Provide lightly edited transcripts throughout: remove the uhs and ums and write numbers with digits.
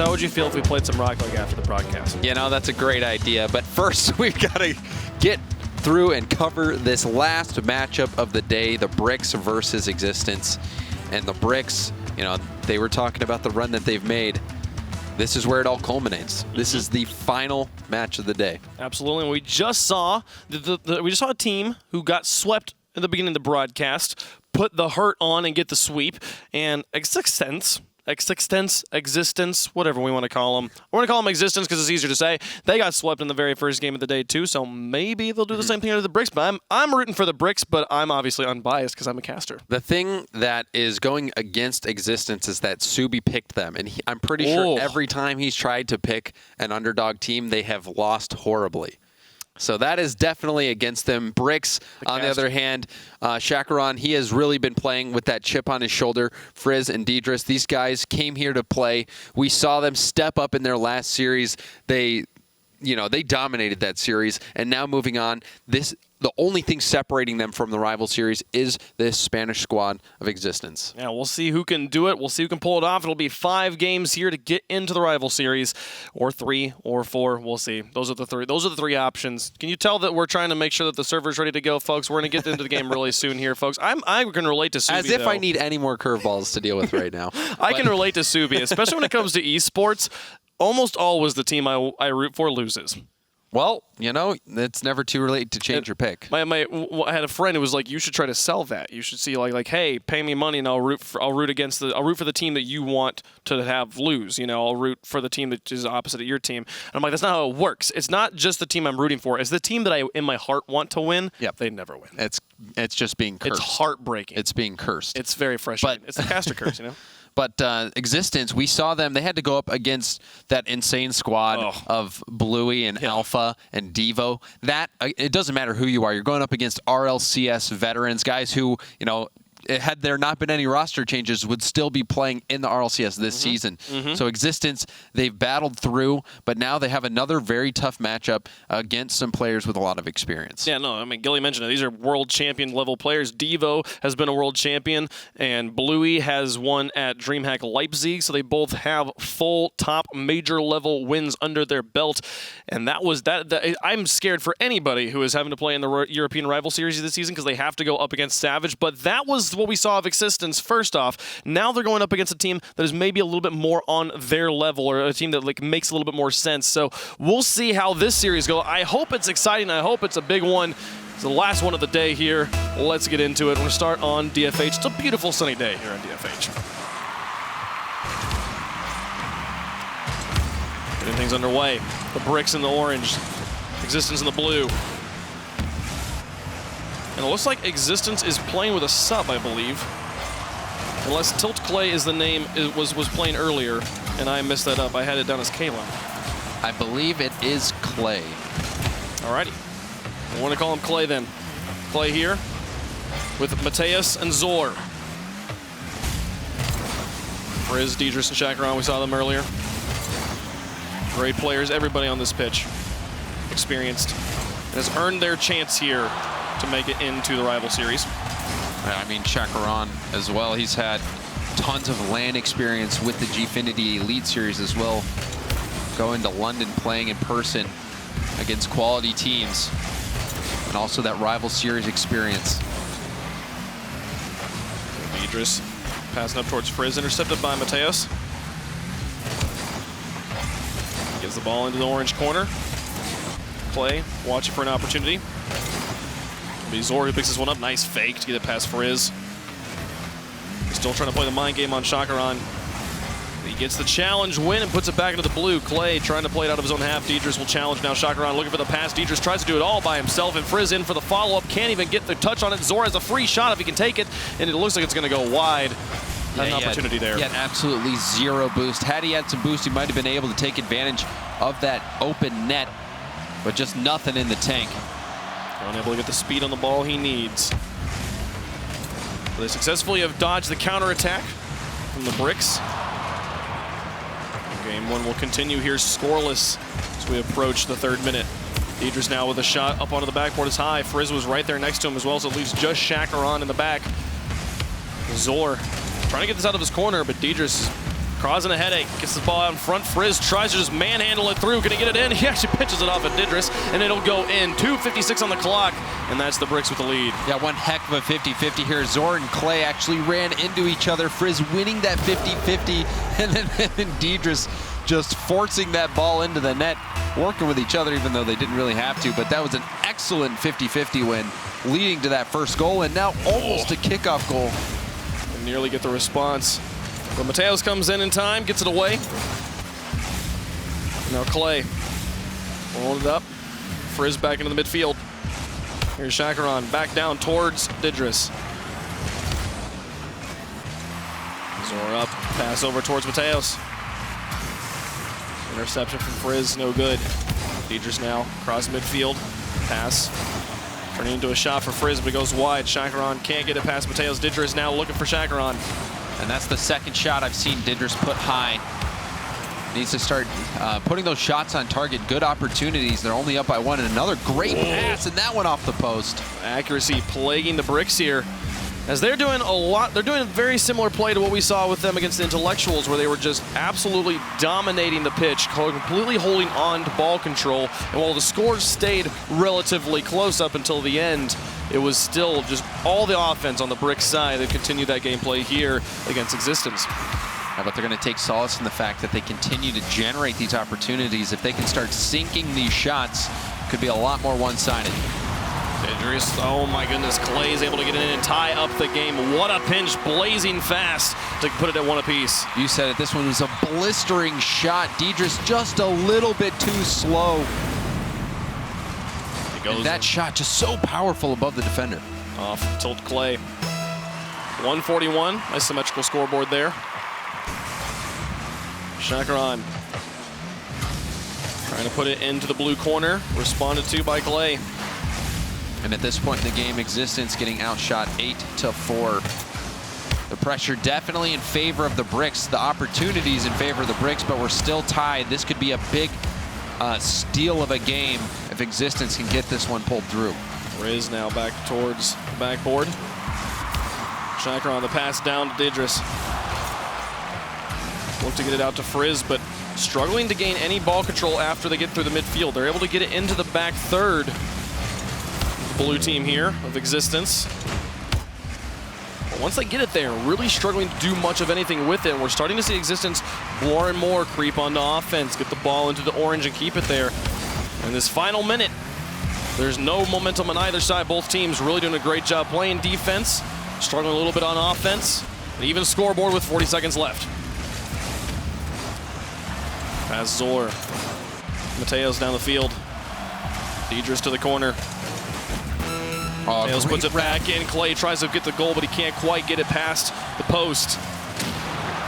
how would you feel if we played some Rocket League after the broadcast? You know, that's a great idea. But first, we've got to get through and cover this last matchup of the day, the Bricks versus Existence. And the Bricks, you know, they were talking about the run that they've made. This is where it all culminates. This is the final match of the day. Absolutely. And we just saw a team who got swept in the beginning of the broadcast, put the hurt on and get the sweep, and X6TENCE, Existence, whatever we want to call them. I want to call them Existence because it's easier to say. They got swept in the very first game of the day too, so maybe they'll do the same thing under the Bricks. But I'm rooting for the Bricks, but I'm obviously unbiased because I'm a caster. The thing that is going against Existence is that Subi picked them, and I'm pretty sure every time he's tried to pick an underdog team, they have lost horribly. So that is definitely against them. Bricks, on the other hand, Chacaron, he has really been playing with that chip on his shoulder. Frizz and Deidris, these guys came here to play. We saw them step up in their last series. They dominated that series. And now moving on, the only thing separating them from the rival series is this Spanish squad of Existence. Yeah, we'll see who can do it. We'll see who can pull it off. It'll be 5 games here to get into the rival series, or 3 or 4. We'll see. Those are the three options. Can you tell that we're trying to make sure that the server's ready to go, folks? We're going to get into the game really soon here, folks. I can relate to Subi, as if I need any more curveballs to deal with right now. I can relate to Subi, especially when it comes to esports. Almost always the team I root for loses. Well, you know, it's never too late to change your pick. I had a friend who was like, "You should try to sell that. You should see like, hey, pay me money and I'll root for the team that you want to have lose. You know, I'll root for the team that is opposite of your team." And I'm like, that's not how it works. It's not just the team I'm rooting for. It's the team that I in my heart want to win. Yep, they never win. It's just being cursed. It's heartbreaking. It's being cursed. It's very frustrating. It's the caster curse, you know. But Existence, we saw them. They had to go up against that insane squad of Bluey and Alpha and Devo. It doesn't matter who you are. You're going up against RLCS veterans, guys who, you know, had there not been any roster changes, would still be playing in the RLCS this season. So Existence, they've battled through, but now they have another very tough matchup against some players with a lot of experience. Yeah, no, I mean, Gilly mentioned it. These are world champion level players. Devo has been a world champion, and Bluey has won at DreamHack Leipzig, so they both have full top major level wins under their belt. And that was that. I'm scared for anybody who is having to play in the European Rival Series this season because they have to go up against Savage, but that was what we saw of Existence first off. Now they're going up against a team that is maybe a little bit more on their level, or a team that like makes a little bit more sense. So we'll see how this series goes. I hope it's exciting. I hope it's a big one. It's the last one of the day here. Let's get into it. We're going to start on DFH. It's a beautiful sunny day here on DFH. Getting things underway. The Bricks in the orange. Existence in the blue. And it looks like Existence is playing with a sub, I believe. Unless Tilt Clay is the name, was playing earlier, and I messed that up. I had it down as Kayla. I believe it is Clay. Alrighty. I want to call him Clay then. Clay here with Mateus and Zor. Frizz, Deidris, and Chacaron, we saw them earlier. Great players, everybody on this pitch. Experienced. And has earned their chance here to make it into the rival series. I mean, Chacaron as well. He's had tons of LAN experience with the Gfinity Elite Series as well. Going to London, playing in person against quality teams. And also that rival series experience. Deidris passing up towards Frizz, intercepted by Mateus. Gives the ball into the orange corner. Clay watching for an opportunity. Zor who picks this one up. Nice fake to get it past Frizz. Still trying to play the mind game on Chacaron. He gets the challenge win and puts it back into the blue. Clay trying to play it out of his own half. Deidris will challenge now. Chacaron looking for the pass. Deidris tries to do it all by himself, and Frizz in for the follow-up. Can't even get the touch on it. Zor has a free shot if he can take it, and it looks like it's going to go wide. Had an opportunity there. He had absolutely zero boost. Had he had some boost, he might have been able to take advantage of that open net, but just nothing in the tank. Unable to get the speed on the ball he needs. But they successfully have dodged the counterattack from the Bricks. Game one will continue here scoreless as we approach the 3rd minute. Deidris now with a shot up onto the backboard is high. Frizz was right there next to him as well, so it leaves just Chacaron in the back. Zor trying to get this out of his corner, but Deidris causing a headache. Gets the ball out in front. Frizz tries to just manhandle it through. Can he get it in? He actually pitches it off at Didris, and it'll go in. 2:56 on the clock, and that's the Bricks with the lead. Yeah, one heck of a 50-50 here. Zor and Clay actually ran into each other. Frizz winning that 50-50, and then Didris just forcing that ball into the net, working with each other even though they didn't really have to. But that was an excellent 50-50 win, leading to that first goal, and now almost a kickoff goal. And nearly get the response. But Mateos comes in time, gets it away. Now Clay rolling it up. Frizz back into the midfield. Here's Shakaron back down towards Didris. Zor up, pass over towards Mateos. Interception from Frizz, no good. Didris now across midfield. Pass. Turning into a shot for Frizz, but it goes wide. Shakaron can't get it past Mateos. Didris now looking for Shakaron. And that's the second shot I've seen Didris put high. Needs to start putting those shots on target. Good opportunities. They're only up by one. And another great pass, and that one off the post. Accuracy plaguing the Bricks here. As they're doing they're doing a very similar play to what we saw with them against the Intellectuals, where they were just absolutely dominating the pitch, completely holding on to ball control. And while the scores stayed relatively close up until the end, it was still just all the offense on the Bricks side. They've continued that gameplay here against Existence. But they're going to take solace in the fact that they continue to generate these opportunities. If they can start sinking these shots, it could be a lot more one-sided. Didris, oh my goodness, Clay's able to get in and tie up the game. What a pinch, blazing fast to put it at one apiece. You said it, this one was a blistering shot. Didris just a little bit too slow. And that shot just so powerful above the defender. Off tilt Clay. 141, nice symmetrical scoreboard there. Shakaron trying to put it into the blue corner, responded to by Clay. And at this point in the game, Existence getting outshot 8-4. The pressure definitely in favor of the Bricks. The opportunities in favor of the Bricks, but we're still tied. This could be a big steal of a game if Existence can get this one pulled through. Riz now back towards the backboard. Shakaron the pass down to Didris. Look to get it out to Frizz, but struggling to gain any ball control after they get through the midfield. They're able to get it into the back third. Blue team here of Existence. But once they get it there, really struggling to do much of anything with it. We're starting to see Existence more and more creep onto offense, get the ball into the orange and keep it there. In this final minute, there's no momentum on either side. Both teams really doing a great job playing defense, struggling a little bit on offense. An even scoreboard with 40 seconds left. Pass Zor. Mateos down the field. Didris to the corner. Mateos puts it back in. Clay tries to get the goal, but he can't quite get it past the post.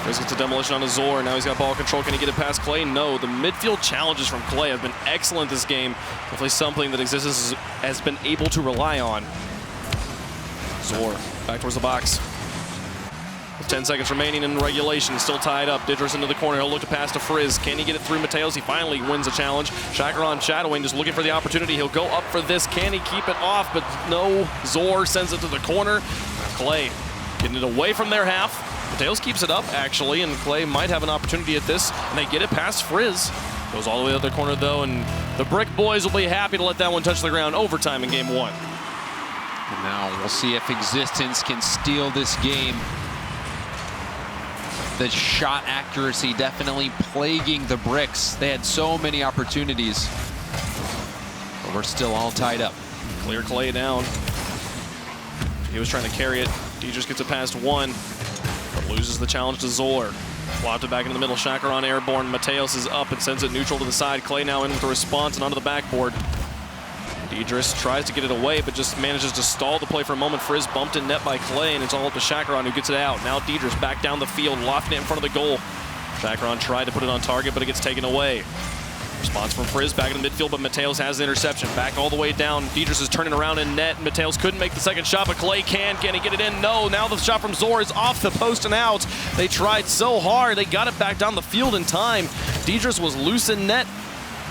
Frizz gets a demolition on a Zor. Now he's got ball control. Can he get it past Clay? No. The midfield challenges from Clay have been excellent this game. Definitely something that Existence has been able to rely on. Zor back towards the box. With 10 seconds remaining in regulation, still tied up. Didris into the corner. He'll look to pass to Frizz. Can he get it through Mateos? He finally wins the challenge. Shakaron shadowing, just looking for the opportunity. He'll go up for this. Can he keep it off? But no. Zor sends it to the corner. Clay getting it away from their half. Mateos keeps it up, actually, and Clay might have an opportunity at this. And they get it past Frizz. Goes all the way to the corner, though, and the Brick boys will be happy to let that one touch the ground. Overtime in game one. And now we'll see if Existence can steal this game. The shot accuracy definitely plaguing the Bricks. They had so many opportunities, but we're still all tied up. Clear Clay down. He was trying to carry it. Didris gets it past one, but loses the challenge to Zor. Flopped it back into the middle. Shakaron airborne. Mateos is up and sends it neutral to the side. Clay now in with a response and onto the backboard. Didris tries to get it away, but just manages to stall the play for a moment. Frizz bumped in net by Clay, and it's all up to Shakaron, who gets it out. Now Didris back down the field, lofting it in front of the goal. Shakaron tried to put it on target, but it gets taken away. Response from Frizz back in the midfield, but Mateos has the interception. Back all the way down. Didris is turning around in net. Mateos couldn't make the second shot, but Clay can. Can he get it in? No. Now the shot from Zor is off the post and out. They tried so hard. They got it back down the field in time. Didris was loose in net.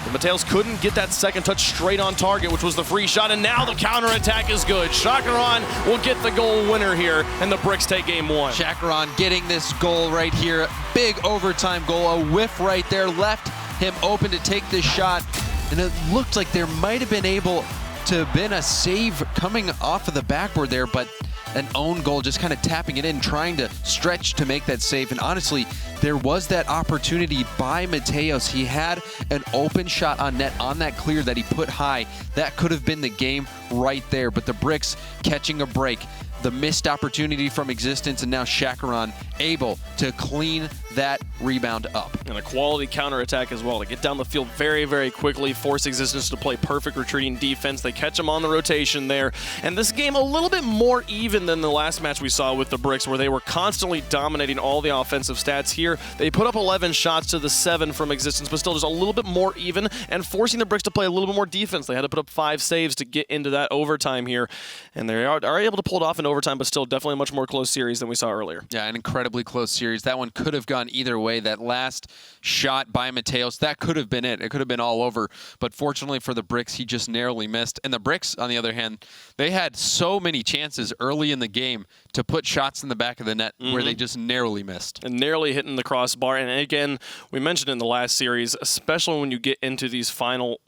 But Mateos couldn't get that second touch straight on target, which was the free shot, and now the counterattack is good. Shakuran will get the goal winner here, and the Bricks take game one. Shakuran getting this goal right here. Big overtime goal, a whiff right there, left him open to take this shot, and it looked like there might have been able to have been a save coming off of the backboard there, but an own goal, just kind of tapping it in, trying to stretch to make that save. And honestly, there was that opportunity by Mateos. He had an open shot on net on that clear that he put high. That could have been the game right there, but the Bricks catching a break. The missed opportunity from Existence, and now Shakuran able to clean that rebound up. And a quality counterattack as well to get down the field very, very quickly, force Existence to play perfect retreating defense. They catch them on the rotation there. And this game a little bit more even than the last match we saw with the Bricks, where they were constantly dominating all the offensive stats. Here, they put up 11 shots to the 7 from Existence, but still just a little bit more even and forcing the Bricks to play a little bit more defense. They had to put up 5 saves to get into that overtime here. And they are able to pull it off in overtime, but still definitely a much more close series than we saw earlier. Yeah, an incredibly close series. That one could have gone either way. That last shot by Mateos, that could have been it. It could have been all over. But fortunately for the Bricks, he just narrowly missed. And the Bricks, on the other hand, they had so many chances early in the game to put shots in the back of the net where they just narrowly missed. And narrowly hitting the crossbar. And again, we mentioned in the last series, especially when you get into these final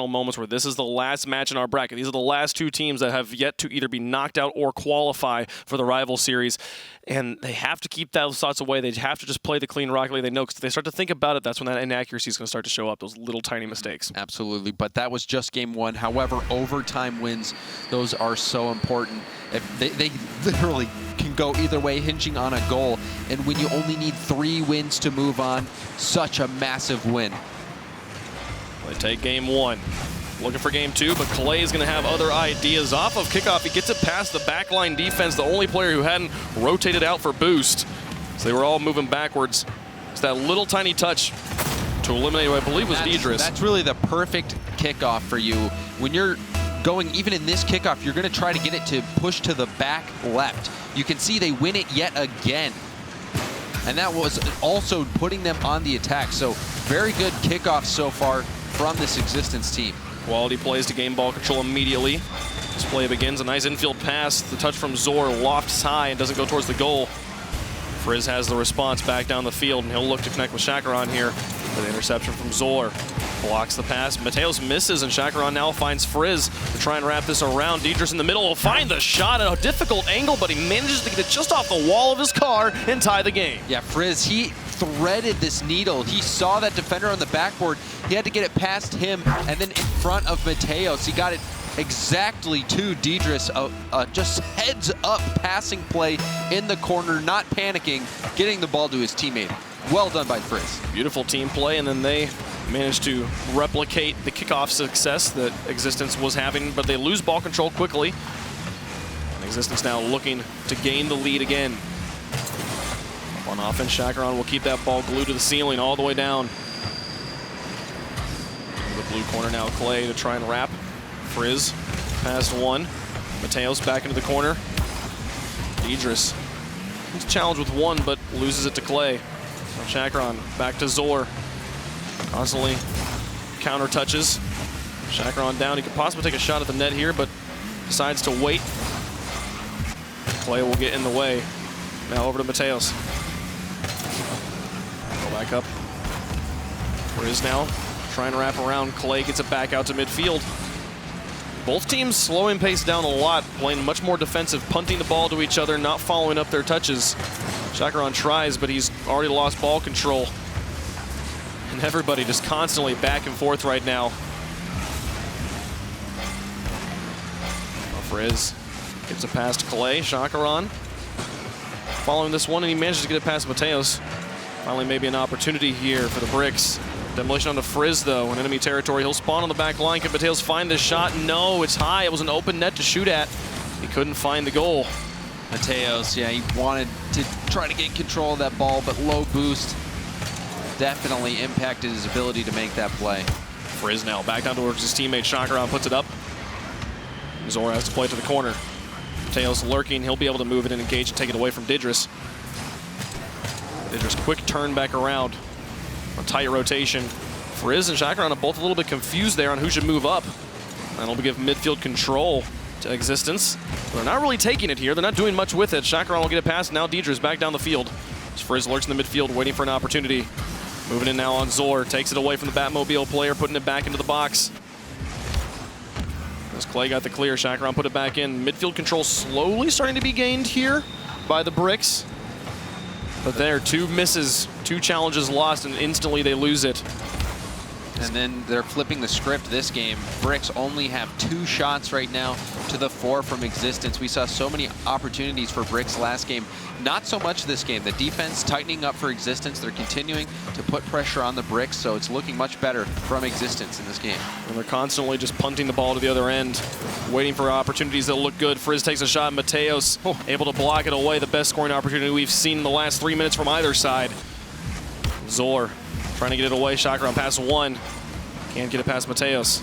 moments where this is the last match in our bracket. These are the last 2 teams that have yet to either be knocked out or qualify for the rival series. And they have to keep those thoughts away. They have to just play the clean Rocket League. They know, because if they start to think about it, that's when that inaccuracy is going to start to show up, those little tiny mistakes. Absolutely, but that was just game 1. However, overtime wins, those are so important. If they literally can go either way, hinging on a goal. And when you only need 3 wins to move on, such a massive win. They take game 1. Looking for game 2, but Clay is going to have other ideas. Off of kickoff, he gets it past the backline defense, the only player who hadn't rotated out for boost. So they were all moving backwards. It's that little tiny touch to eliminate who I believe was Deidris. That's really the perfect kickoff for you. When you're going, even in this kickoff, you're going to try to get it to push to the back left. You can see they win it yet again. And that was also putting them on the attack. So very good kickoff so far from this Existence team. Quality plays to gain ball control immediately. This play begins a nice infield pass. The touch from Zor lofts high and doesn't go towards the goal. Frizz has the response back down the field, and he'll look to connect with Shakuran here. The interception from Zor blocks the pass. Mateos misses, and Shakuran now finds Frizz to try and wrap this around. Deidris in the middle will find the shot at a difficult angle, but he manages to get it just off the wall of his car and tie the game. Yeah, Frizz, he threaded this needle. He saw that defender on the backboard. He had to get it past him and then in front of Mateos. He got it exactly to Deidris. Just heads up passing play in the corner, not panicking, getting the ball to his teammate. Well done by Frizz. Beautiful team play, and then they managed to replicate the kickoff success that Existence was having, but they lose ball control quickly. And Existence now looking to gain the lead again. On offense, Shakuran will keep that ball glued to the ceiling all the way down. The blue corner now, Clay to try and wrap. Frizz past 1. Mateos back into the corner. Deidris, he's challenged with 1, but loses it to Clay. So Shakuran back to Zor. Constantly counter touches. Shakuran down. He could possibly take a shot at the net here, but decides to wait. Clay will get in the way. Now over to Mateos. Go back up. Frizz now trying to wrap around. Clay gets it back out to midfield. Both teams slowing pace down a lot, playing much more defensive, punting the ball to each other, not following up their touches. Shakuran tries, but he's already lost ball control. And everybody just constantly back and forth right now. Frizz gets it past Clay. Shakuran following this one, and he manages to get it past Mateos. Finally, maybe an opportunity here for the Bricks. Demolition onto Frizz, though, in enemy territory. He'll spawn on the back line. Can Mateos find this shot? No, it's high. It was an open net to shoot at. He couldn't find the goal. Mateos, yeah, he wanted to try to get control of that ball, but low boost definitely impacted his ability to make that play. Frizz now back down towards his teammate. Shakuran puts it up. Zor has to play it to the corner. Mateos lurking. He'll be able to move it and engage and take it away from Deidris. Deidris, quick turn back around. A tight rotation. Frizz and Chakaron are both a little bit confused there on who should move up. That'll give midfield control to Existence. They're not really taking it here. They're not doing much with it. Chakaron will get it past. Now Deidre's back down the field. Frizz lurks in the midfield, waiting for an opportunity. Moving in now on Zor. Takes it away from the Batmobile player, putting it back into the box. As Clay got the clear, Chakaron put it back in. Midfield control slowly starting to be gained here by the Bricks. But there, 2 misses, 2 challenges lost, and instantly they lose it. And then they're flipping the script this game. Bricks only have 2 shots right now to the 4 from Existence. We saw so many opportunities for Bricks last game. Not so much this game. The defense tightening up for Existence. They're continuing to put pressure on the Bricks, so it's looking much better from Existence in this game. And they're constantly just punting the ball to the other end, waiting for opportunities that look good. Frizz takes a shot. Mateos able to block it away. The best scoring opportunity we've seen in the last 3 minutes from either side. Zor trying to get it away. Chakaron past 1. Can't get it past Mateos.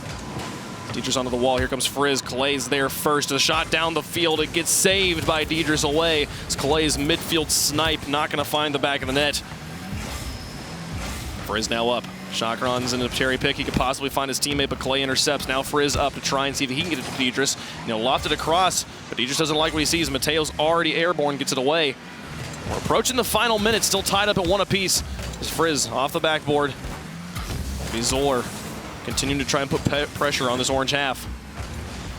Deidre's onto the wall. Here comes Frizz. Clay's there first. A shot down the field. It gets saved by Deidre's away. It's Clay's midfield snipe. Not going to find the back of the net. Frizz now up. Chakaron's in a cherry pick. He could possibly find his teammate, but Clay intercepts. Now Frizz up to try and see if he can get it to Deidre's. He'll loft it across, but Deidre's doesn't like what he sees. Mateos already airborne, gets it away. We're approaching the final minute, still tied up at 1 apiece. There's Frizz off the backboard. Zor continuing to try and put pressure on this orange half.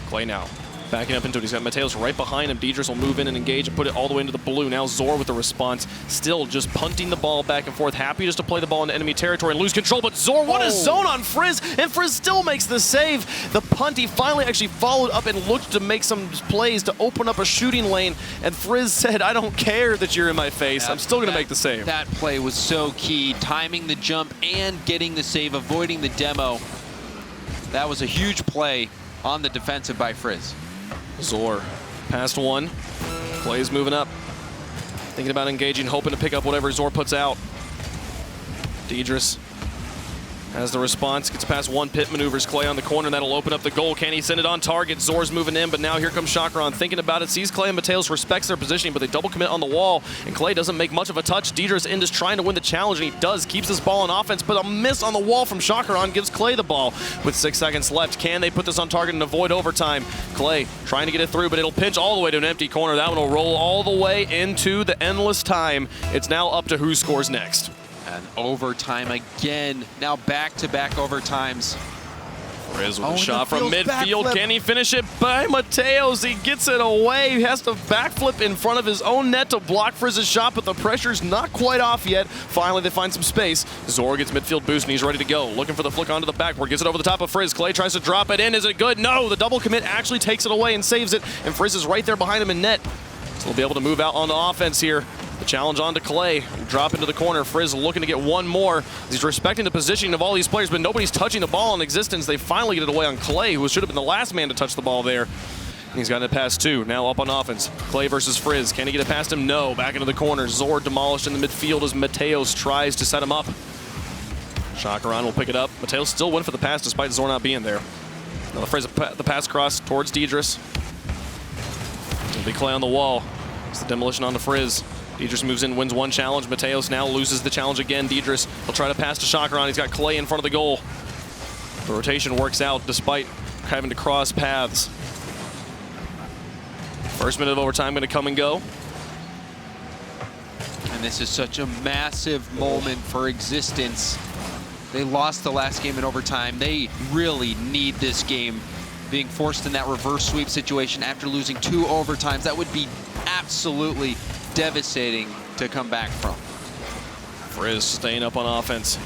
Clay now backing up into it. He's got Mateos right behind him. Deidre's will move in and engage and put it all the way into the blue. Now Zor with the response. Still just punting the ball back and forth. Happy just to play the ball into enemy territory and lose control. But Zor, what a zone on Frizz. And Frizz still makes the save. The punt, he finally actually followed up and looked to make some plays to open up a shooting lane. And Frizz said, I don't care that you're in my face. I'm still going to make the save. That play was so key. Timing the jump and getting the save, avoiding the demo. That was a huge play on the defensive by Frizz. Zor past 1. Clay's moving up. Thinking about engaging, hoping to pick up whatever Zor puts out. Deidre's has the response, gets past 1, pit maneuvers Clay on the corner, and that'll open up the goal. Can he send it on target? Zor's moving in, but now here comes Chakaron thinking about it, sees Clay and Mateos, respects their positioning, but they double commit on the wall, and Clay doesn't make much of a touch. Deidre's in just trying to win the challenge, and he does, keeps this ball on offense, but a miss on the wall from Chakaron gives Clay the ball with 6 seconds left. Can they put this on target and avoid overtime? Clay trying to get it through, but it'll pinch all the way to an empty corner. That one will roll all the way into the endless time. It's now up to who scores next. And overtime again. Now back-to-back overtimes. Frizz with a shot from midfield. Can he finish it by Mateos? He gets it away. He has to backflip in front of his own net to block Frizz's shot, but the pressure's not quite off yet. Finally, they find some space. Zor gets midfield boost, and he's ready to go. Looking for the flick onto the backboard. Gets it over the top of Frizz. Clay tries to drop it in. Is it good? No. The double commit actually takes it away and saves it, and Frizz is right there behind him in net. So they'll be able to move out on the offense here. The challenge on to Clay. Drop into the corner. Frizz looking to get one more. He's respecting the positioning of all these players, but nobody's touching the ball in Existence. They finally get it away on Clay, who should have been the last man to touch the ball there. He's gotten it past 2. Now up on offense. Clay versus Frizz. Can he get it past him? No. Back into the corner. Zor demolished in the midfield as Mateos tries to set him up. Chakaron will pick it up. Mateos still went for the pass despite Zor not being there. Now the Frizz, the pass cross towards Deidre's. It'll be Clay on the wall. It's the demolition on the Frizz. Deidre's moves in, wins 1 challenge. Mateos now loses the challenge again. Deidre's will try to pass to Chakaron. He's got Clay in front of the goal. The rotation works out despite having to cross paths. First minute of overtime going to come and go. And this is such a massive moment for Existence. They lost the last game in overtime. They really need this game. Being forced in that reverse sweep situation after losing 2 overtimes, that would be absolutely devastating to come back from. Frizz staying up on offense,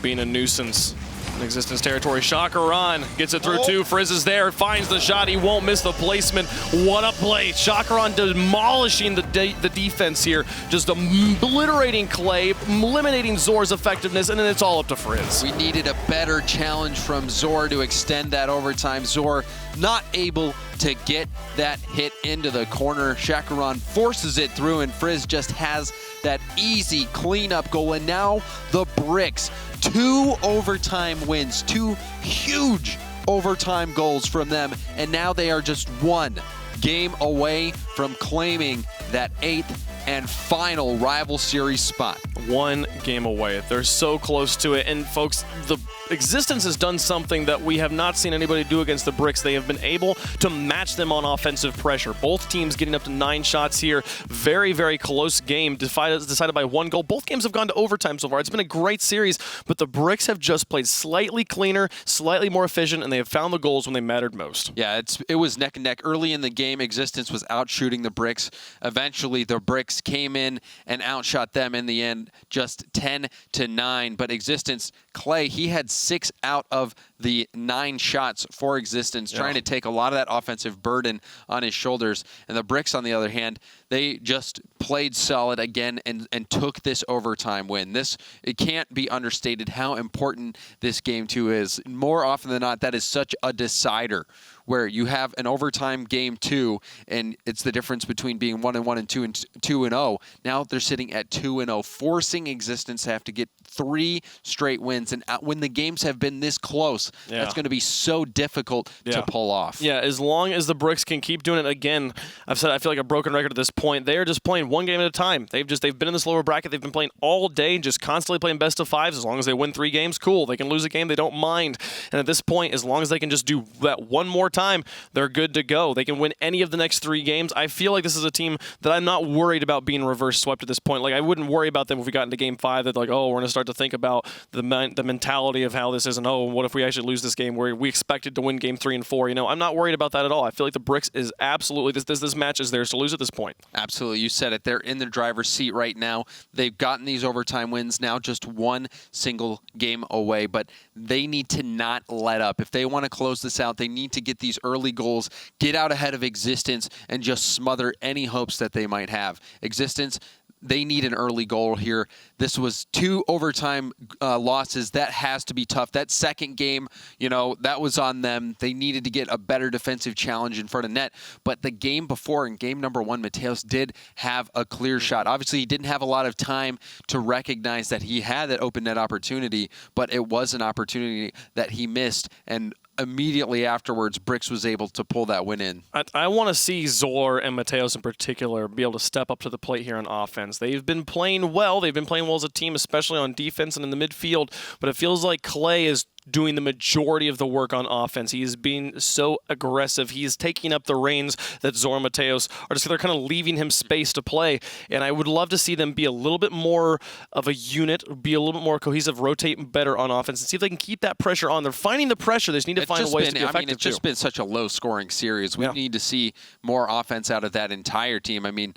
being a nuisance in Existence territory. Chakaron gets it through 2. Frizz is there, finds the shot. He won't miss the placement. What a play. Chakaron demolishing the defense here, just obliterating Clay, eliminating Zor's effectiveness, and then it's all up to Frizz. We needed a better challenge from Zor to extend that overtime. Zor not able to get that hit into the corner. Chakaron forces it through, and Frizz just has that easy cleanup goal. And now the Bricks, 2 overtime wins, 2 huge overtime goals from them, and now they are just 1 game away from claiming that 8th and final rival series spot. 1 game away. They're so close to it. And folks, the Existence has done something that we have not seen anybody do against the Bricks. They have been able to match them on offensive pressure. Both teams getting up to 9 shots here. Very, very close game, decided by 1 goal. Both games have gone to overtime so far. It's been a great series, but the Bricks have just played slightly cleaner, slightly more efficient, and they have found the goals when they mattered most. Yeah, it was neck and neck. Early in the game, Existence was outshooting the Bricks. Eventually, the Bricks came in and outshot them in the end, just 10-9. But Existence, Clay, he had 6 out of the 9 shots for Existence, trying to take a lot of that offensive burden on his shoulders. And the Bricks, on the other hand, they just played solid again and took this overtime win. It can't be understated how important this game 2 is. More often than not, that is such a decider, where you have an overtime game 2, and it's the difference between being 1-1 and 2-0. Now they're sitting at 2-0, forcing Existence to have to get 3 straight wins. And when the games have been this close, that's going to be so difficult to pull off. Yeah, as long as the Bricks can keep doing it again, I've said I feel like a broken record at this point. They are just playing 1 game at a time. They've been in this lower bracket. They've been playing all day, just constantly playing best of 5s. As long as they win 3 games, cool. They can lose a game, they don't mind. And at this point, as long as they can just do that 1 more time, they're good to go. They can win any of the next 3 games. I feel like this is a team that I'm not worried about being reverse swept at this point. Like, I wouldn't worry about them if we got into game 5. That like, oh, we're going to start to think about the mentality of how this is, and oh, what if we actually lose this game where we expected to win game 3 and 4? You know, I'm not worried about that at all. I feel like the Bricks is absolutely this match is theirs to lose at this point. Absolutely, you said it. They're in the driver's seat right now. They've gotten these overtime wins now, just 1 single game away, but they need to not let up. If they want to close this out, they need to get these early goals, get out ahead of Existence, and just smother any hopes that they might have. Existence, they need an early goal here. This was 2 overtime losses. That has to be tough. That second game, that was on them. They needed to get a better defensive challenge in front of net. But the game before, in game number 1, Mateos did have a clear shot. Obviously, he didn't have a lot of time to recognize that he had that open net opportunity, but it was an opportunity that he missed. And immediately afterwards, Bricks was able to pull that win in. I want to see Zor and Mateos in particular be able to step up to the plate here on offense. They've been playing well. They've been playing well as a team, especially on defense and in the midfield, but it feels like Clay is doing the majority of the work on offense. He is being so aggressive. He is taking up the reins that Zor and Mateos are just, they're kind of leaving him space to play. And I would love to see them be a little bit more of a unit, be a little bit more cohesive, rotate better on offense, and see if they can keep that pressure on. They're finding the pressure. They just need to find ways to be effective. It's just been such a low-scoring series. We need to see more offense out of that entire team. I mean,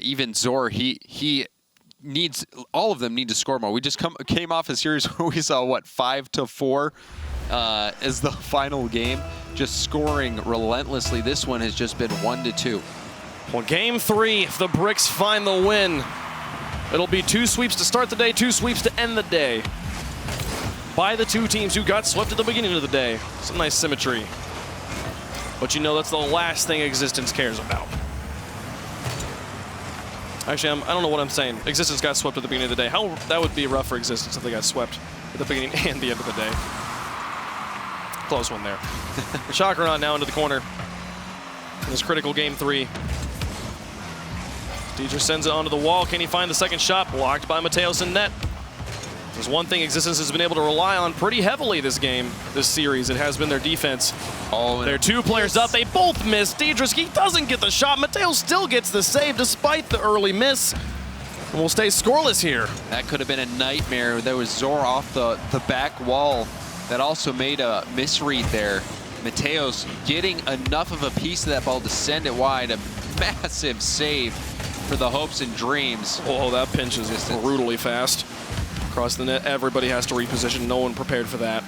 even Zor, he needs, all of them need to score more. We just came off a series where we saw 5-4 as the final game, just scoring relentlessly. This one has just been 1-2. Well, game 3, if the Bricks find the win, it'll be 2 sweeps to start the day, 2 sweeps to end the day by the 2 teams who got swept at the beginning of the day. Some nice symmetry. But that's the last thing Existence cares about. Actually, I don't know what I'm saying. Existence got swept at the beginning of the day. That would be rough for Existence if they got swept at the beginning and the end of the day. Close one there. Chakra now into the corner in this critical game 3. Deidre sends it onto the wall. Can he find the second shot? Blocked by Mateos in net. There's one thing Existence has been able to rely on pretty heavily this series. It has been their defense. They're 2 players up. They both miss. Deidre doesn't get the shot. Mateos still gets the save despite the early miss. And we'll stay scoreless here. That could have been a nightmare. There was Zor off the back wall that also made a misread there. Mateos getting enough of a piece of that ball to send it wide. A massive save for the hopes and dreams. Oh, that pinch is brutally fast. Across the net, everybody has to reposition. No one prepared for that.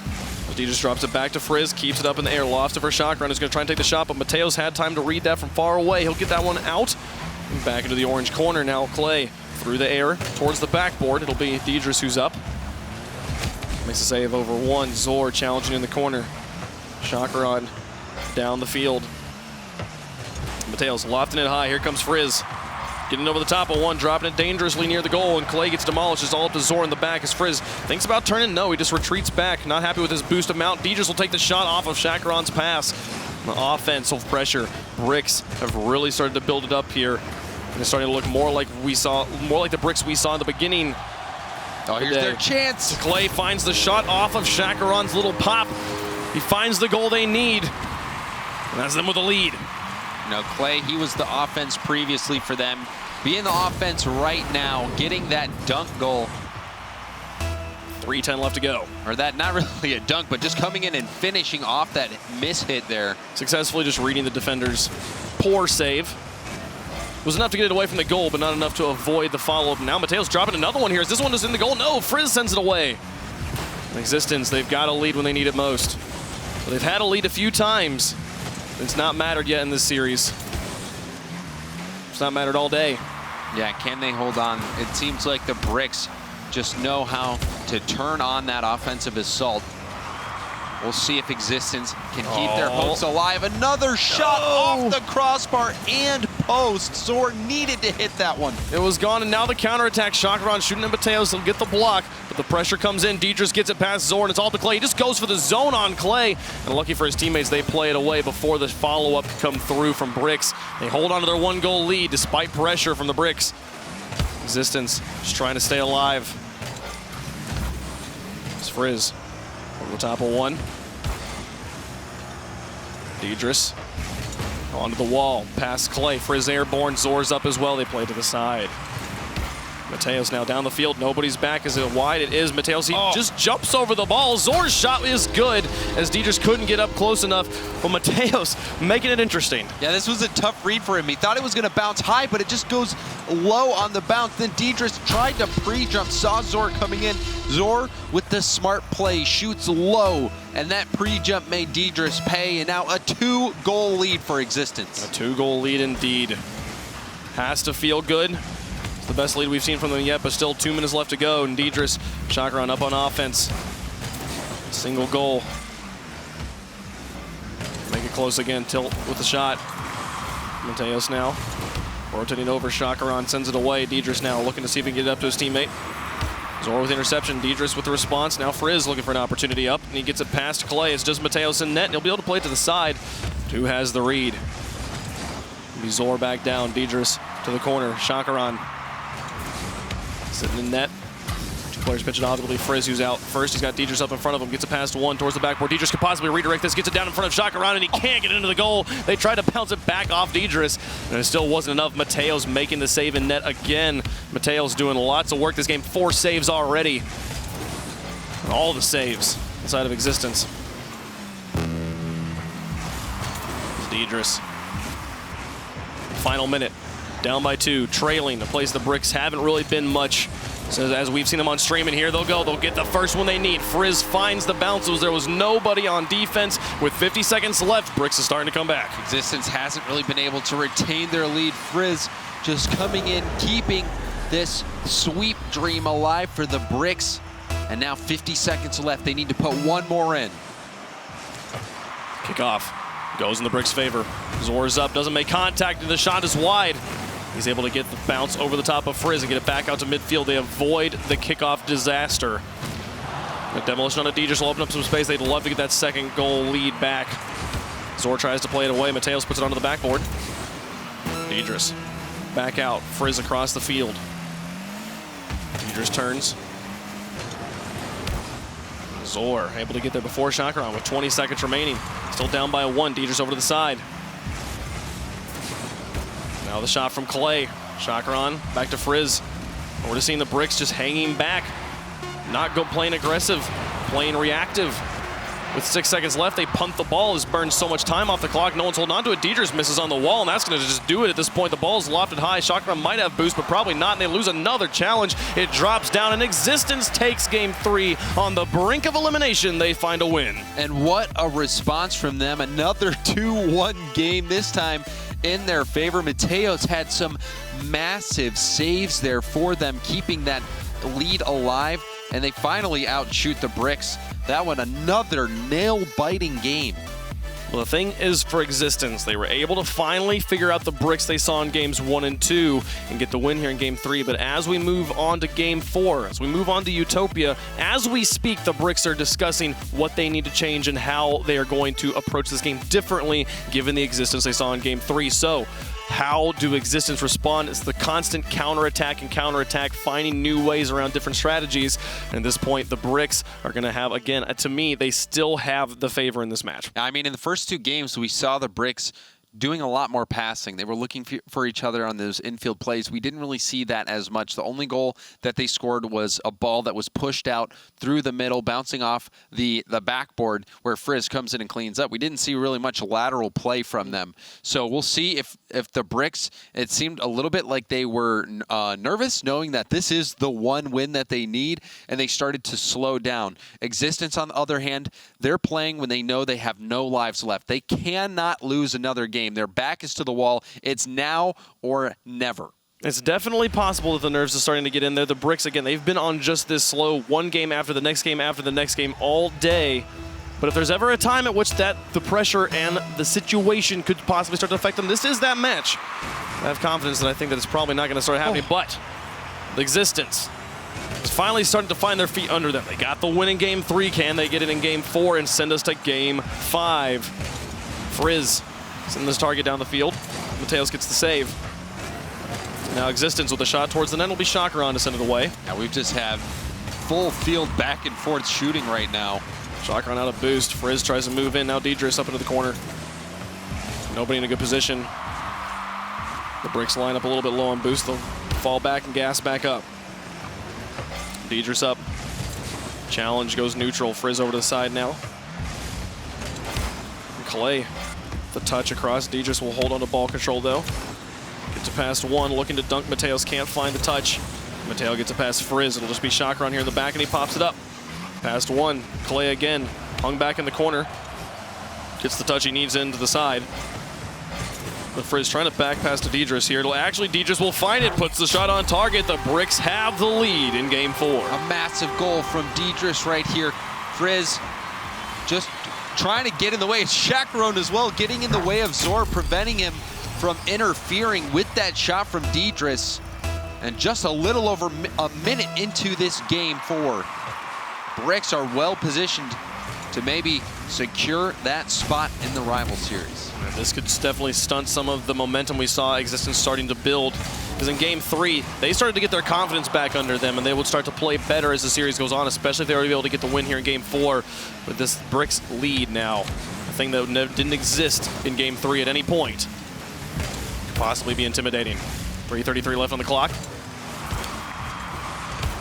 He just drops it back to Frizz, keeps it up in the air, lofts it for Chakra, is going to try and take the shot, but Mateos had time to read that from far away. He'll get that one out. And back into the orange corner now. Clay through the air towards the backboard. It'll be Deidre who's up. Makes a save over 1. Zor challenging in the corner. Chakra down the field. Mateos lofting it high. Here comes Frizz. Getting over the top of one, dropping it dangerously near the goal, and Clay gets demolished. It's all up to Zor in the back as Frizz thinks about turning. No, he just retreats back. Not happy with his boost amount. Deidre will take the shot off of Chakron's pass. The offensive pressure. Bricks have really started to build it up here. And it's starting to look more like the Bricks we saw in the beginning Oh, here's their chance. Clay finds the shot off of Chacaron's little pop. He finds the goal they need. And that's them with a lead. No, Clay, he was the offense previously for them. Being the offense right now, getting that dunk goal. 3:10 left to go. Or that, not really a dunk, but just coming in and finishing off that miss hit there. Successfully just reading the defender's poor save. Was enough to get it away from the goal, but not enough to avoid the follow-up. Now Mateo's dropping another one here. Is this one just in the goal? No, Frizz sends it away. Existence, they've got a lead when they need it most. But they've had a lead a few times. It's not mattered yet in this series. It's not mattered all day. Yeah, can they hold on? It seems like the Bricks just know how to turn on that offensive assault. We'll see if Existence can keep their hopes alive. Another shot off the crossbar and post. Zor needed to hit that one. It was gone, and now the counterattack. Chacaron shooting at Mateos. He'll get the block, but the pressure comes in. Deidris gets it past Zor, and it's all to Clay. He just goes for the zone on Clay. And lucky for his teammates, they play it away before the follow-up could come through from Bricks. They hold on to their 1-goal lead despite pressure from the Bricks. Existence just trying to stay alive. It's Frizz over the top of one. Deidris onto the wall, past Clay. Frizz airborne, Zor's up as well. They play to the side. Mateos now down the field. Nobody's back. Is it wide? It is. Mateos, he just jumps over the ball. Zor's shot is good as Deidris couldn't get up close enough. But Mateos making it interesting. Yeah, this was a tough read for him. He thought it was going to bounce high, but it just goes low on the bounce. Then Deidris tried to pre-jump, saw Zor coming in. Zor, with the smart play, shoots low, and that pre-jump made Deidris pay, and now a 2-goal lead for Existence. A 2-goal lead indeed. Has to feel good. The best lead we've seen from them yet, but still 2 minutes left to go. And Deidris, Chacaron up on offense. Single goal. Make it close again. Tilt with the shot. Mateos now rotating over. Chacaron sends it away. Deidris now looking to see if he can get it up to his teammate. Zor with interception. Deidris with the response. Now Frizz looking for an opportunity up, and he gets it past Clay. It's just Mateos in net, and he'll be able to play it to the side. Who has the read? It'll be Zor back down. Deidris to the corner. Chacaron sitting in net. 2 players pitch it off. It'll be Frizz who's out first. He's got Deidris up in front of him. Gets it past one towards the backboard. Deidris could possibly redirect this. Gets it down in front of Chacaron, and he can't get into the goal. They try to bounce it back off Deidris, and it still wasn't enough. Mateos making the save in net again. Mateos doing lots of work this game. 4 saves already. And all the saves inside of Existence. Deidris. Final minute. Down by 2, trailing. The place the Bricks haven't really been much. So as we've seen them on stream, and here they'll go. They'll get the first one they need. Frizz finds the bounces. There was nobody on defense. With 50 seconds left, Bricks is starting to come back. Existence hasn't really been able to retain their lead. Frizz just coming in, keeping this sweep dream alive for the Bricks. And now 50 seconds left. They need to put one more in. Kickoff goes in the Bricks' favor. Zor's up, doesn't make contact, and the shot is wide. He's able to get the bounce over the top of Frizz and get it back out to midfield. They avoid the kickoff disaster. The demolition on a Deidris will open up some space. They'd love to get that 2-goal lead back. Zor tries to play it away. Mateos puts it onto the backboard. Deidris back out. Frizz across the field. Deidris turns. Zor able to get there before Chacaron with 20 seconds remaining. Still down by 1. Deidris over to the side. Now the shot from Clay. Chacaron back to Frizz. We're just seeing the Bricks just hanging back. Not playing aggressive, playing reactive. With 6 seconds left, they punt the ball. It's burned so much time off the clock. No one's holding on to it. Deidris misses on the wall, and that's going to just do it at this point. The ball's lofted high. Chacaron might have boost, but probably not, and they lose another challenge. It drops down, and Existence takes game 3 on the brink of elimination. They find a win. And what a response from them. Another 2-1 game, this time in their favor. Mateos had some massive saves there for them, keeping that lead alive, and they finally outshoot the Bricks. That one, another nail-biting game. Well, the thing is, for Existence, they were able to finally figure out the Bricks they saw in games 1 and 2 and get the win here in game 3. But as we move on to game 4, as we move on to Utopia, as we speak, the Bricks are discussing what they need to change and how they are going to approach this game differently given the Existence they saw in game 3. So how do Existence respond? It's the constant counterattack and counterattack, finding new ways around different strategies. And at this point, the Bricks are going to have, again, to me, they still have the favor in this match. I mean, in the first 2 games, we saw the Bricks doing a lot more passing. They were looking for each other on those infield plays. We didn't really see that as much. The only goal that they scored was a ball that was pushed out through the middle, bouncing off the backboard where Frizz comes in and cleans up. We didn't see really much lateral play from them. So we'll see if the Bricks, it seemed a little bit like they were nervous, knowing that this is the one win that they need, and they started to slow down. Existence, on the other hand, they're playing when they know they have no lives left. They cannot lose another game. Their back is to the wall. It's now or never. It's definitely possible that the nerves are starting to get in there. The Bricks, again, they've been on just this slow one game after the next game after the next game all day. But if there's ever a time at which the pressure and the situation could possibly start to affect them, this is that match. I have confidence that I think that it's probably not going to start happening, but the Existence is finally starting to find their feet under them. They got the win in Game 3. Can they get it in Game 4 and send us to Game 5? Frizz sending this target down the field. Mateos gets the save. Now Existence with a shot towards the net will be Shocker on to send it away. Now we've just have full field back and forth shooting right now. Shocker on out of boost. Frizz tries to move in. Now Deidris up into the corner. Nobody in a good position. The Bricks line up a little bit low on boost. They'll fall back and gas back up. Deidris up. Challenge goes neutral. Frizz over to the side now. And Clay, the touch across. Deidris will hold on to ball control though. Gets it past 1, looking to dunk. Mateos can't find the touch. Mateo gets it past Frizz. It'll just be Shocker on here in the back, and he pops it up. Past 1. Clay again, hung back in the corner. Gets the touch he needs into the side. But Frizz trying to back pass to Deidris here. Deidris will find it, puts the shot on target. The Bricks have the lead in Game 4. A massive goal from Deidris right here. Frizz just trying to get in the way. It's Chaperone as well, getting in the way of Zor, preventing him from interfering with that shot from Deidris. And just a little over a minute into this Game 4, Bricks are well positioned to maybe secure that spot in the rival series. And this could definitely stunt some of the momentum we saw Existence starting to build. Because in Game 3, they started to get their confidence back under them, and they would start to play better as the series goes on, especially if they were able to get the win here in Game 4 with this Bricks lead now. A thing that didn't exist in Game 3 at any point. Could possibly be intimidating. 3:33 left on the clock.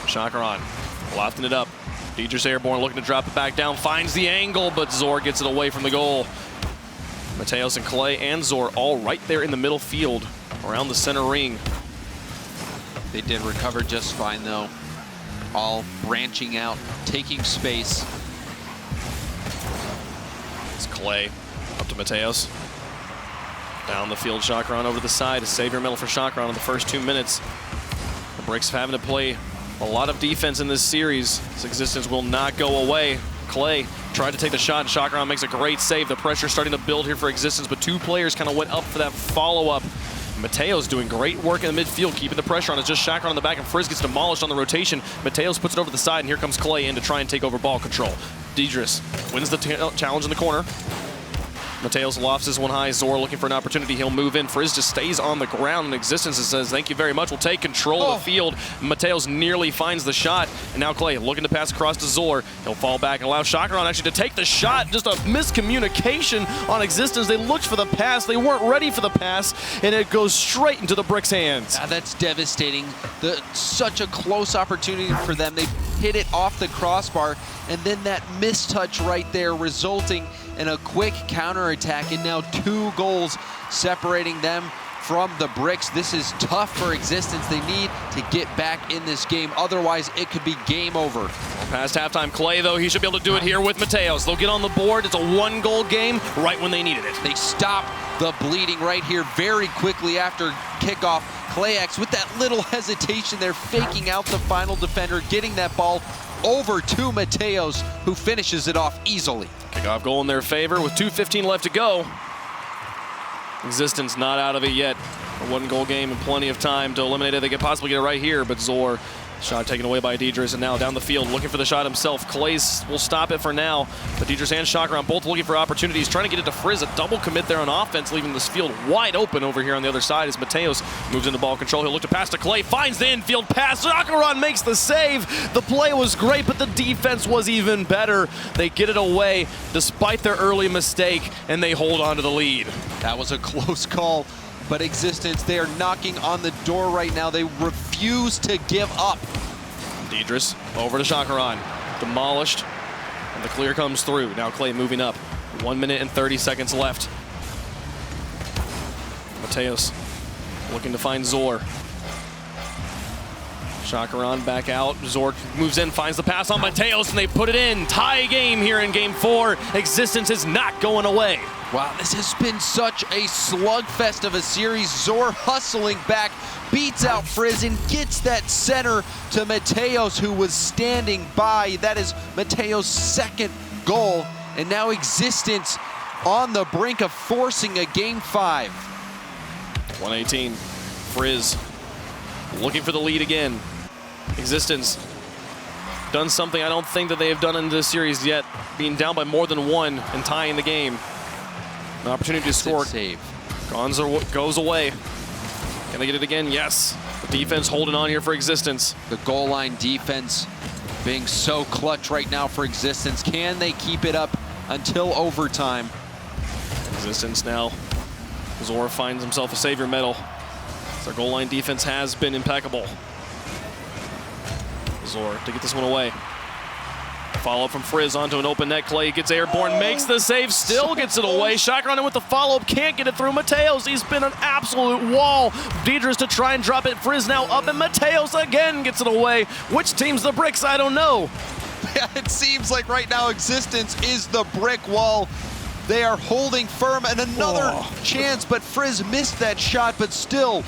Shocker on, lofting it up. Deidris airborne, looking to drop it back down, finds the angle, but Zor gets it away from the goal. Mateos and Clay and Zor all right there in the middle field, around the center ring. They did recover just fine though. All branching out, taking space. It's Clay up to Mateos. Down the field, Chakron over the side. A savior medal for Chakron in the first 2 minutes. The Bricks having to play a lot of defense in this series. This Existence will not go away. Clay tried to take the shot, and Chakron makes a great save. The pressure starting to build here for Existence, but 2 players kind of went up for that follow-up. Mateos doing great work in the midfield, keeping the pressure on. It's just Chakron on the back, and Frizz gets demolished on the rotation. Mateos puts it over the side, and here comes Clay in to try and take over ball control. Deidris wins the challenge in the corner. Mateos lofts this one high. Zor looking for an opportunity. He'll move in. Frizz just stays on the ground in Existence and says, thank you very much. We'll take control of the field. Mateos nearly finds the shot. And now Clay looking to pass across to Zor. He'll fall back and allow Chakron actually to take the shot. Just a miscommunication on Existence. They looked for the pass. They weren't ready for the pass. And it goes straight into the Bricks' hands. That's devastating. Such a close opportunity for them. They hit it off the crossbar. And then that mistouch right there resulting in a quick counterattack, and now 2 goals separating them from the Bricks. This is tough for Existence. They need to get back in this game. Otherwise, it could be game over. Past halftime, Clay, though, he should be able to do it here with Mateos. They'll get on the board. It's a 1-goal game right when they needed it. They stop the bleeding right here very quickly after kickoff. Clayax with that little hesitation there, faking out the final defender, getting that ball over to Mateos, who finishes it off easily. Kickoff goal in their favor with 2:15 left to go. Existence not out of it yet. A 1-goal game and plenty of time to eliminate it. They could possibly get it right here, but Zor Shot taken away by Deidris, and now down the field looking for the shot himself. Clay will stop it for now, but Deidris and Chakran both looking for opportunities, trying to get it to Frizz. A double commit there on offense, leaving this field wide open over here on the other side as Mateos moves into ball control. He'll look to pass to Clay, finds the infield pass. Chakran makes the save. The play was great, but the defense was even better. They get it away despite their early mistake, and they hold on to the lead. That was a close call. But Existence, they are knocking on the door right now. They refuse to give up. Deidris over to Chakran. Demolished, and the clear comes through. Now Clay moving up. 1 minute and 30 seconds left. Mateos looking to find Zor. Chakran back out. Zor moves in, finds the pass on Mateos, and they put it in. Tie game here in game 4. Existence is not going away. Wow, this has been such a slugfest of a series. Zor hustling back, beats out Frizz, and gets that center to Mateos, who was standing by. That is Mateos' second goal, and now Existence on the brink of forcing a game 5. 118. Frizz looking for the lead again. Existence done something I don't think that they have done in this series yet, being down by more than 1 and tying the game. An opportunity to score. Save. Gonzo goes away. Can they get it again? Yes. The defense holding on here for Existence. The goal line defense being so clutch right now for Existence. Can they keep it up until overtime? Existence now. Zor finds himself a savior medal. Their goal line defense has been impeccable. Zor to get this one away. Follow-up from Frizz onto an open net. Clay gets airborne, makes the save, still gets it away. Chakran in with the follow-up, can't get it through. Mateos, he's been an absolute wall. Deidris to try and drop it. Frizz now up, and Mateos again gets it away. Which team's the bricks? I don't know. It seems like right now Existence is the brick wall. They are holding firm, and another chance, but Frizz missed that shot, but still,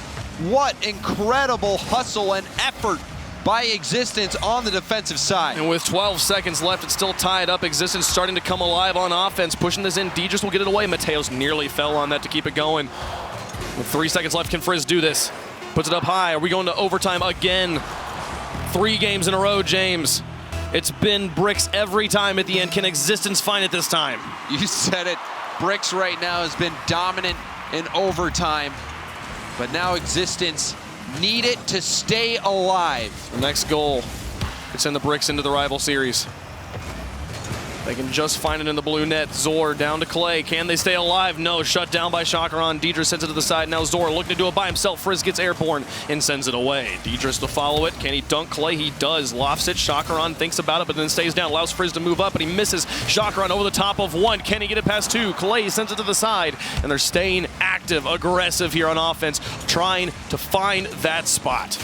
what incredible hustle and effort by Existence on the defensive side. And with 12 seconds left, it's still tied up. Existence starting to come alive on offense, pushing this in. Deidris will get it away. Mateos nearly fell on that to keep it going. With 3 seconds left, can Frizz do this? Puts it up high. Are we going to overtime again? 3 games in a row, James. It's been bricks every time at the end. Can Existence find it this time? You said it. Bricks right now has been dominant in overtime, but now Existence need it to stay alive. The next goal could send the bricks into the rival series. They can just find it in the blue net. Zor down to Clay. Can they stay alive? No. Shut down by Chakran. Deidris sends it to the side. Now Zor looking to do it by himself. Frizz gets airborne and sends it away. Deidris to follow it. Can he dunk Clay? He does. Lofts it. Chakran thinks about it, but then stays down. Allows Frizz to move up, but he misses. Chakran over the top of 1. Can he get it past 2? Clay sends it to the side, and they're staying active, aggressive here on offense, trying to find that spot.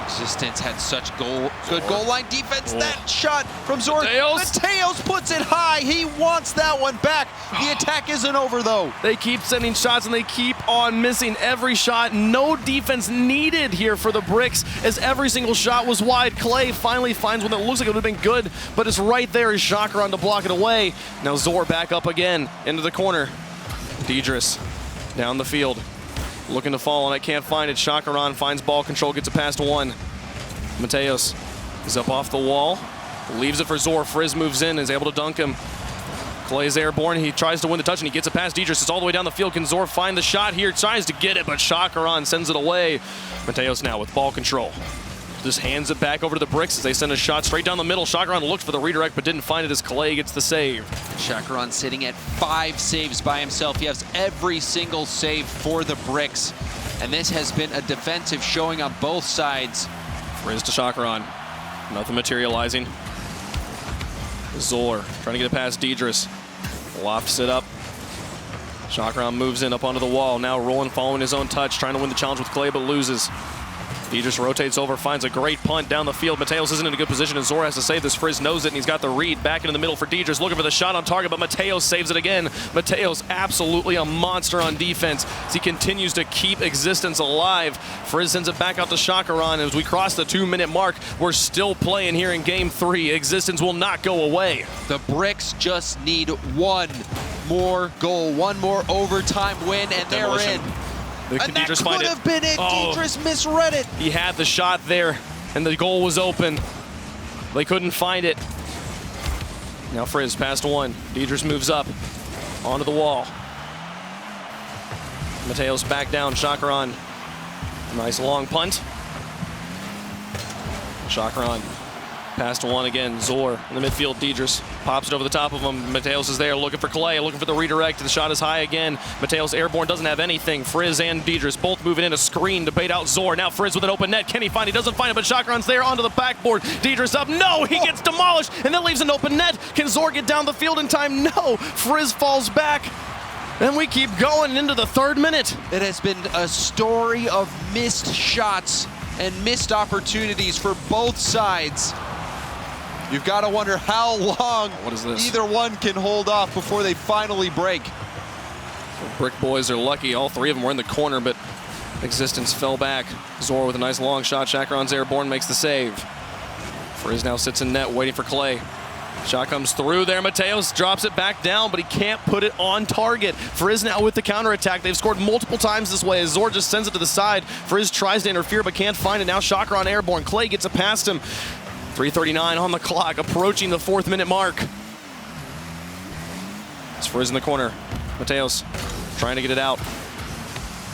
Existence had such good goal line defense. That shot from Zor. Mateos puts it high. He wants that one back. The attack isn't over, though. They keep sending shots, and they keep on missing every shot. No defense needed here for the bricks, as every single shot was wide. Clay finally finds one that looks like it would have been good, but it's right there. Is Chakran to block it away. Now Zor back up again into the corner. Deidris down the field, looking to fall, and I can't find it. Chakran finds ball control, gets it past 1. Mateos is up off the wall, leaves it for Zor. Frizz moves in, is able to dunk him. Clay's airborne. He tries to win the touch, and he gets it past Deidris. It's all the way down the field. Can Zor find the shot here? Tries to get it, but Chakran sends it away. Mateos now with ball control. Just hands it back over to the bricks as they send a shot straight down the middle. Chakran looked for the redirect, but didn't find it as Clay gets the save. Chakran sitting at 5 saves by himself. He has every single save for the bricks, and this has been a defensive showing on both sides. Frizz to Chakran. Nothing materializing. Zor trying to get it past Deidris. Lofts it up. Chakran moves in up onto the wall. Now Roland following his own touch, trying to win the challenge with Clay, but loses. Deidris rotates over, finds a great punt down the field. Mateos isn't in a good position, and Zor has to save this. Frizz knows it, and he's got the read back into the middle for Deidris, looking for the shot on target, but Mateos saves it again. Mateos absolutely a monster on defense as he continues to keep Existence alive. Frizz sends it back out to Chakran. As we cross the 2-minute mark, we're still playing here in Game 3. Existence will not go away. The bricks just need one more goal, one more overtime win, and they're in. And that could have been it. Deidris misread it. He had the shot there. and the goal was open. They couldn't find it. Now Frizz past one. Deidris moves up onto the wall. Mateos back down. Chakran. Nice long punt. Chakran past one again. Zor in the midfield. Deidris pops it over the top of him. Mateos is there looking for Clay, looking for the redirect. The shot is high again. Mateos airborne, doesn't have anything. Frizz and Deidris both moving in a screen to bait out Zor. Now Frizz with an open net. Can he find it? He doesn't find it, but Chakran's there onto the backboard. Deidris up. No, he gets demolished, and that leaves an open net. Can Zor get down the field in time? No. Frizz falls back. And we keep going into the 3rd minute. It has been a story of missed shots and missed opportunities for both sides. You've got to wonder how long either one can hold off before they finally break. The Brick boys are lucky. All 3 of them were in the corner, but Existence fell back. Zor with a nice long shot. Chakran's airborne, makes the save. Frizz now sits in net, waiting for Clay. Shot comes through there. Mateos drops it back down, but he can't put it on target. Frizz now with the counterattack. They've scored multiple times this way. Zor just sends it to the side. Frizz tries to interfere, but can't find it. Now Chakran airborne. Clay gets it past him. 3:39 on the clock, approaching the 4th minute mark. It's Frizz in the corner. Mateos trying to get it out.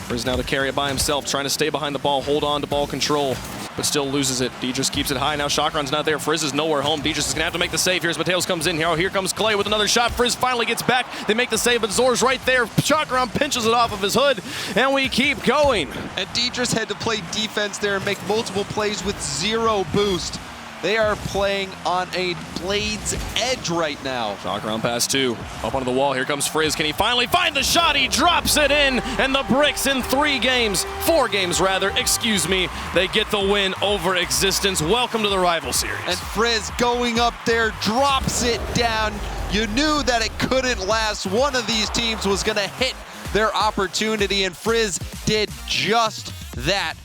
Frizz now to carry it by himself, trying to stay behind the ball, hold on to ball control, but still loses it. Deidris keeps it high. Now Chakran's not there. Frizz is nowhere home. Deidris is going to have to make the save. Here's Mateos comes in. Here comes Clay with another shot. Frizz finally gets back. They make the save, but Zor's right there. Chakran pinches it off of his hood, and we keep going. And Deidris had to play defense there and make multiple plays with 0 boost. They are playing on a blade's edge right now. Chakran pass 2. Up onto the wall. Here comes Frizz. Can he finally find the shot? He drops it in, and the Bricks in 4 games rather, excuse me, they get the win over Existence. Welcome to the Rival Series. And Frizz going up there, drops it down. You knew that it couldn't last. One of these teams was going to hit their opportunity, and Frizz did just that.